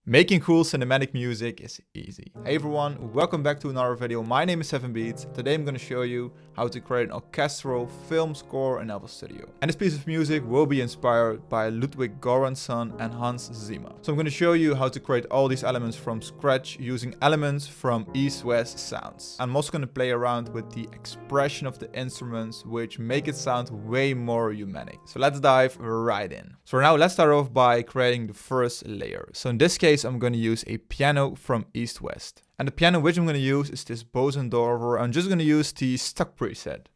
Making cool cinematic music is easy. Hey everyone, welcome back to another video. My name is 7Beats. Today I'm going to show you how to create an orchestral film score in FL Studio. And this piece of music will be inspired by Ludwig Göransson and Hans Zimmer. So I'm going to show you how to create all these elements from scratch using elements from East-West sounds. I'm also going to play around with the expression of the instruments, which make it sound way more humanic. So let's dive right in. So now let's start off by creating the first layer. So in this case, I'm going to use a piano from East-West. And the piano which I'm going to use is this Bosendorfer. I'm just going to use the stock preset.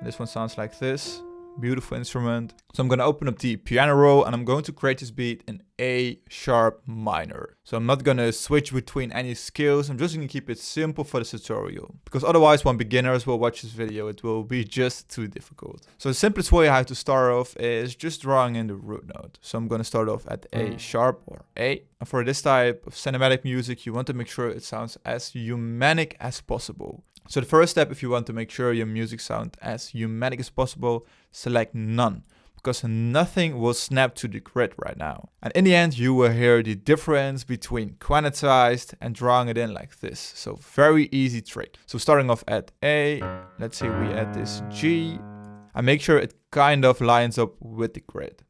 This one sounds like this. Beautiful instrument. So I'm going to open up the piano roll and I'm going to create this beat in A sharp minor. So I'm not going to switch between any scales. I'm just going to keep it simple for the tutorial. Because otherwise when beginners will watch this video, it will be just too difficult. So the simplest way how to start off is just drawing in the root note. So I'm going to start off at A sharp or A. And for this type of cinematic music, you want to make sure it sounds as humanic as possible. So the first step, if you want to make sure your music sounds as humanic as possible, select none, because nothing will snap to the grid right now. And in the end, you will hear the difference between quantized and drawing it in like this. So very easy trick. So starting off at A, let's say we add this G, and make sure it kind of lines up with the grid.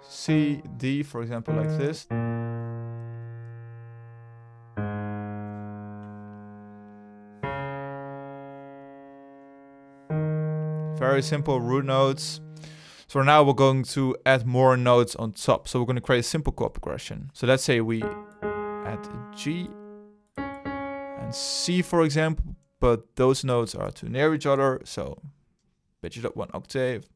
C, D, for example, like this. Very simple root notes. So now we're going to add more notes on top. So we're going to create a simple chord progression. So let's say we add G and C, for example, but those notes are too near each other. So pitch it up one octave.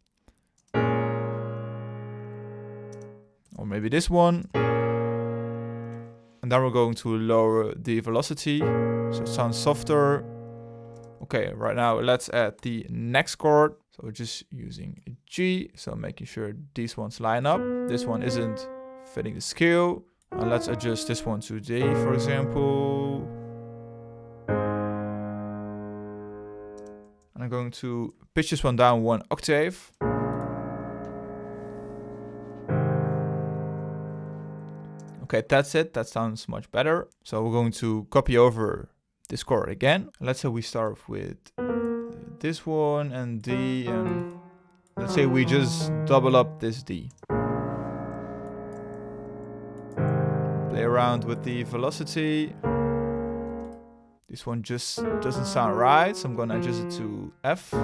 Or maybe this one. And then we're going to lower the velocity, so it sounds softer. Okay, right now let's add the next chord. So we're just using a G, so making sure these ones line up. This one isn't fitting the scale. And let's adjust this one to D, for example. And I'm going to pitch this one down one octave. Okay, that's it. That sounds much better. So we're going to copy over this chord again. Let's say we start with this one and D, and let's say we just double up this D. Play around with the velocity. This one just doesn't sound right, so I'm gonna adjust it to F.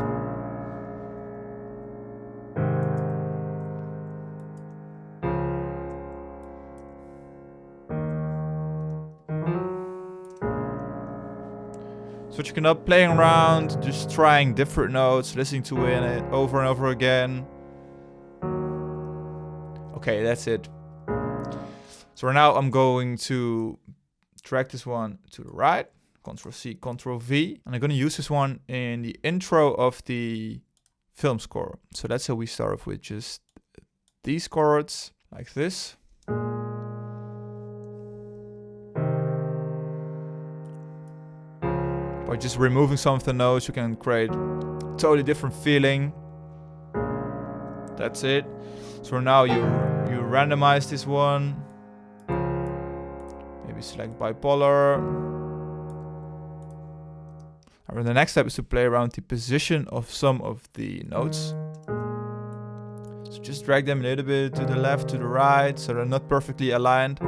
Switching up, playing around, just trying different notes, listening to it over and over again. Okay, that's it. So now I'm going to drag this one to the right, Ctrl C, Ctrl V, and I'm going to use this one in the intro of the film score. So that's how we start off with just these chords like this. By just removing some of the notes, you can create a totally different feeling. That's it. So now you randomize this one. Maybe select bipolar. And then the next step is to play around the position of some of the notes. So just drag them a little bit to the left, to the right, so they're not perfectly aligned.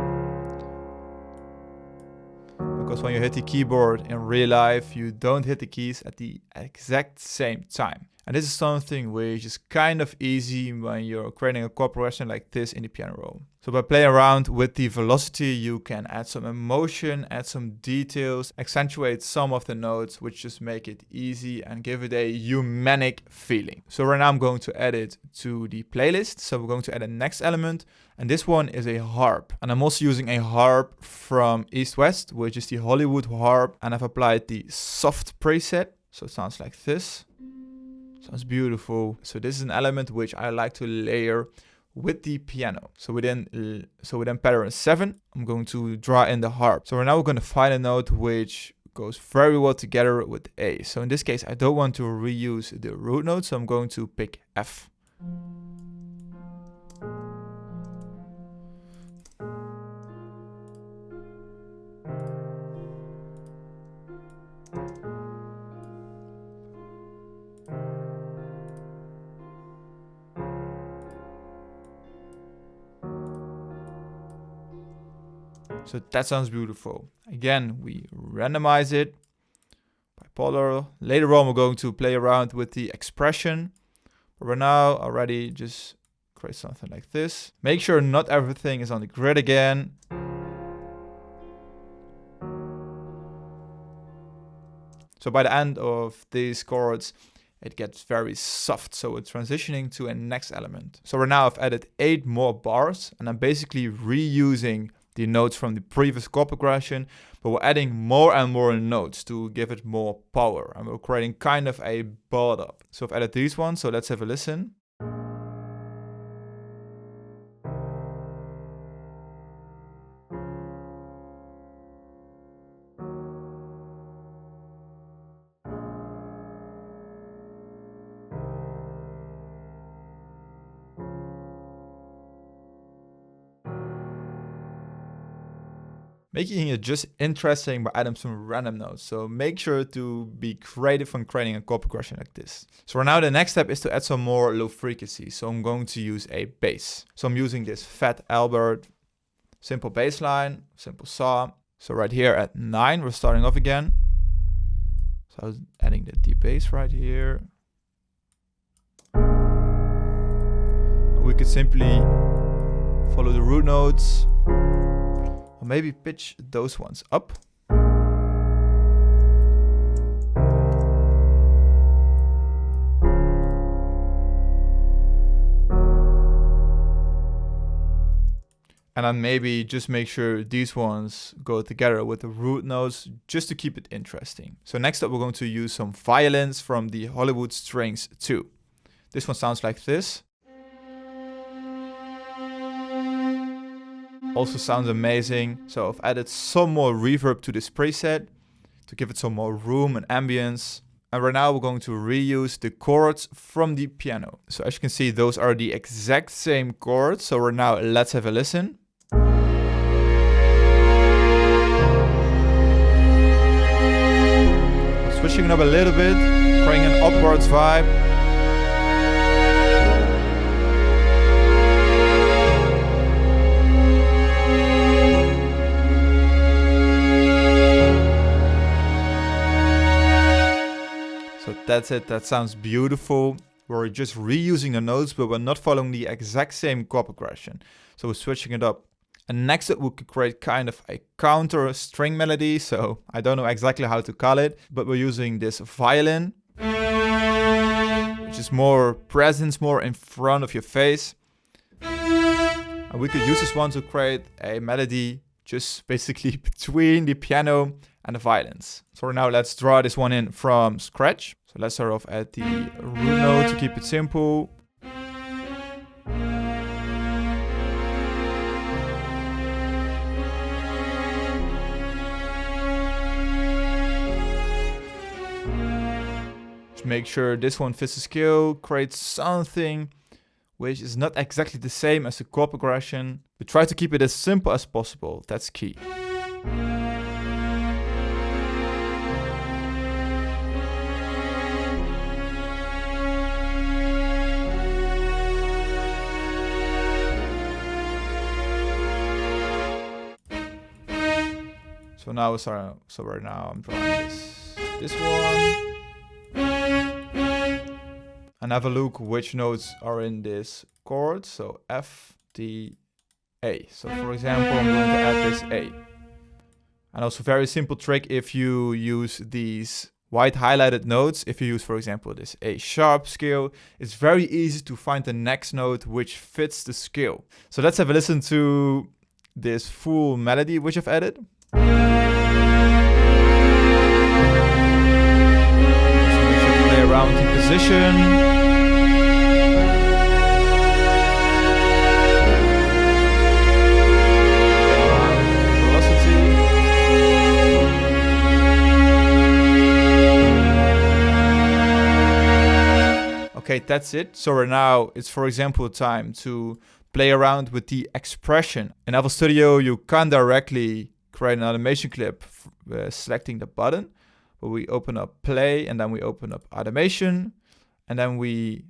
Because when you hit the keyboard in real life, you don't hit the keys at the exact same time. And this is something which is kind of easy when you're creating a chord progression like this in the piano roll. So by playing around with the velocity, you can add some emotion, add some details, accentuate some of the notes, which just make it easy and give it a humanic feeling. So right now I'm going to add it to the playlist. So we're going to add a next element, and this one is a harp. And I'm also using a harp from East-West, which is the Hollywood harp, and I've applied the soft preset. So it sounds like this. Sounds beautiful. So this is an element which I like to layer with the piano. So within pattern 7, I'm going to draw in the harp. So now we're going to find a note which goes very well together with A. So in this case, I don't want to reuse the root note, so I'm going to pick F. So that sounds beautiful. Again, we randomize it. Bipolar. Later on, we're going to play around with the expression. But right now, already just create something like this. Make sure not everything is on the grid again. So by the end of these chords, it gets very soft. So we're transitioning to a next element. So right now I've added 8 more bars, and I'm basically reusing the notes from the previous chord progression, but we're adding more and more notes to give it more power, and we're creating kind of a build up. So I've added these ones, so let's have a listen. Making it just interesting by adding some random notes. So make sure to be creative when creating a chord progression like this. So right now the next step is to add some more low frequency. So I'm going to use a bass. So I'm using this Fat Albert simple bass line, simple saw. So right here at 9, we're starting off again. So I was adding the deep bass right here. We could simply follow the root notes. Maybe pitch those ones up. And then maybe just make sure these ones go together with the root notes just to keep it interesting. So next up, we're going to use some violins from the Hollywood Strings 2. This one sounds like this. Also sounds amazing. So I've added some more reverb to this preset to give it some more room and ambience. And right now we're going to reuse the chords from the piano. So as you can see, those are the exact same chords. So right now let's have a listen. Switching it up a little bit, creating an upwards vibe. That's it, that sounds beautiful. We're just reusing the notes, but we're not following the exact same chord progression. So we're switching it up. And next up, we could create kind of a counter string melody. So I don't know exactly how to call it, but we're using this violin, which is more presence, more in front of your face. And we could use this one to create a melody just basically between the piano and the violins. So now let's draw this one in from scratch. So let's start off at the root note to keep it simple. Just make sure this one fits the scale, create something which is not exactly the same as the chord progression, but try to keep it as simple as possible. That's key. So now right now I'm drawing this one. And have a look which notes are in this chord. So F, D, A. So for example, I'm going to add this A. And also very simple trick if you use these white highlighted notes. If you use, for example, this A sharp scale, it's very easy to find the next note which fits the scale. So let's have a listen to this full melody which I've added. Play around the position. Okay, that's it. So right now it's, for example, time to play around with the expression. In FL Studio, you can't directly create an animation clip selecting the button, but we open up play and then we open up automation and then we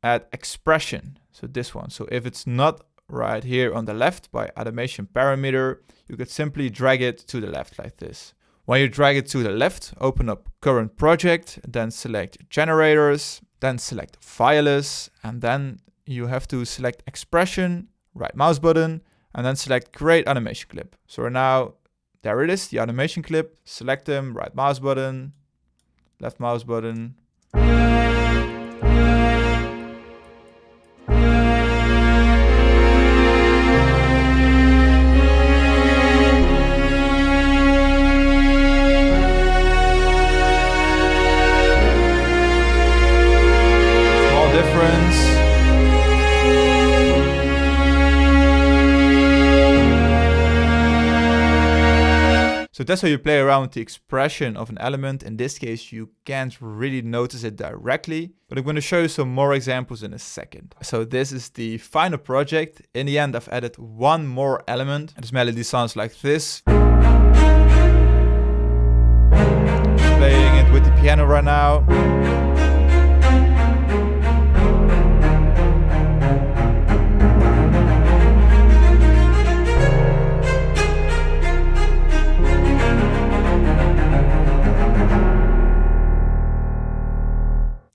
add expression. So this one. So if it's not right here on the left by automation parameter, you could simply drag it to the left like this. When you drag it to the left, open up current project, then select generators, then select Violin, and then you have to select expression, right mouse button, and then select create animation clip. So now, there it is, the animation clip. Select them, right mouse button, left mouse button. Small difference. So that's how you play around with the expression of an element. In this case, you can't really notice it directly, but I'm going to show you some more examples in a second. So this is the final project. In the end, I've added one more element. And this melody sounds like this. Playing it with the piano right now.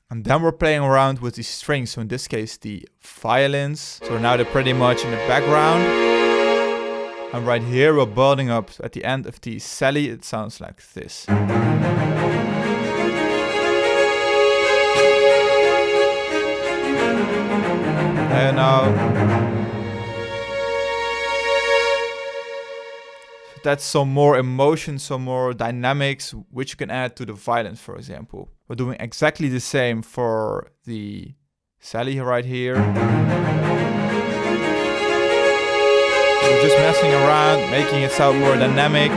And then we're playing around with the strings, so in this case the violins. So now they're pretty much in the background. And right here we're building up at the end of the Celli, it sounds like this. And now that's some more emotion, some more dynamics, which you can add to the violins, for example. We're doing exactly the same for the Celli right here. We're just messing around, making it sound more dynamic.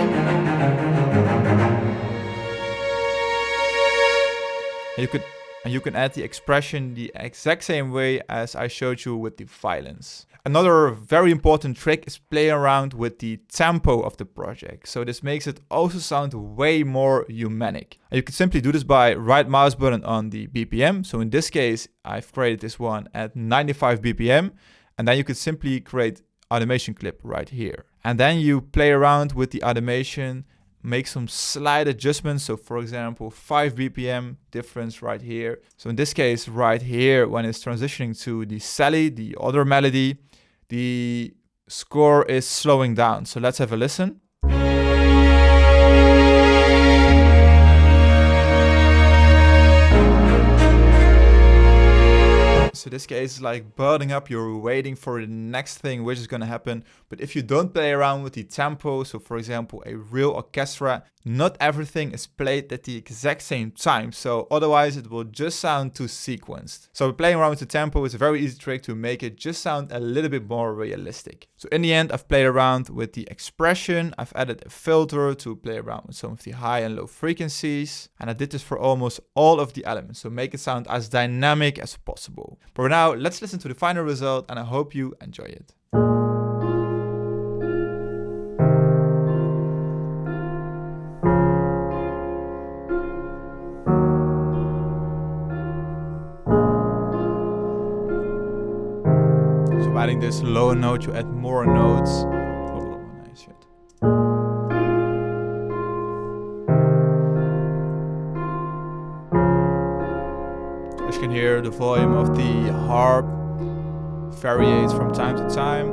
And you can add the expression the exact same way as I showed you with the violins. Another very important trick is playing around with the tempo of the project. So this makes it also sound way more humanic. And you can simply do this by right mouse button on the BPM. So in this case, I've created this one at 95 BPM. And then you could simply create automation clip right here. And then you play around with the automation, make some slight adjustments. So for example, 5 BPM difference right here. So in this case, right here, when it's transitioning to the Celli, the other melody, the score is slowing down. So let's have a listen. So this case is like building up, you're waiting for the next thing which is going to happen. But if you don't play around with the tempo, so for example a real orchestra, not everything is played at the exact same time, so otherwise it will just sound too sequenced. So playing around with the tempo is a very easy trick to make it just sound a little bit more realistic. So in the end, I've played around with the expression, I've added a filter to play around with some of the high and low frequencies, and I did this for almost all of the elements, so make it sound as dynamic as possible. But for now, let's listen to the final result, and I hope you enjoy it. So adding this low note, you add more notes. Oh, nice shit. As you can hear, the volume of the harp varies from time to time,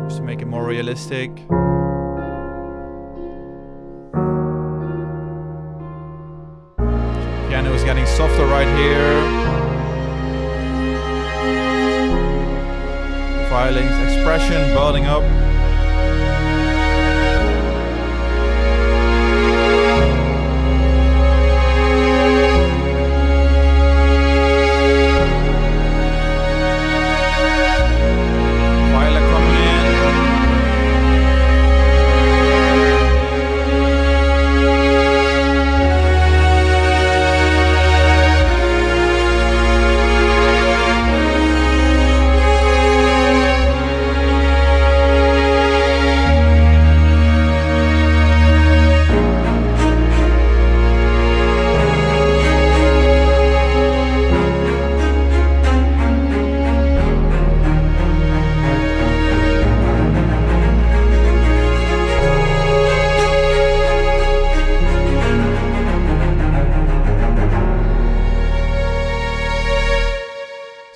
just to make it more realistic. Piano is getting softer right here. The violin's expression building up.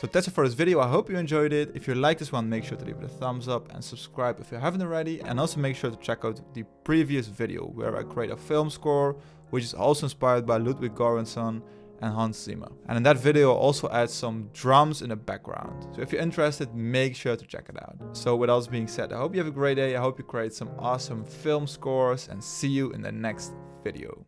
So that's it for this video. I hope you enjoyed it. If you like this one, make sure to leave it a thumbs up and subscribe if you haven't already. And also make sure to check out the previous video where I create a film score, which is also inspired by Ludwig Göransson and Hans Zimmer. And in that video, I'll also add some drums in the background. So if you're interested, make sure to check it out. So with all this being said, I hope you have a great day. I hope you create some awesome film scores and see you in the next video.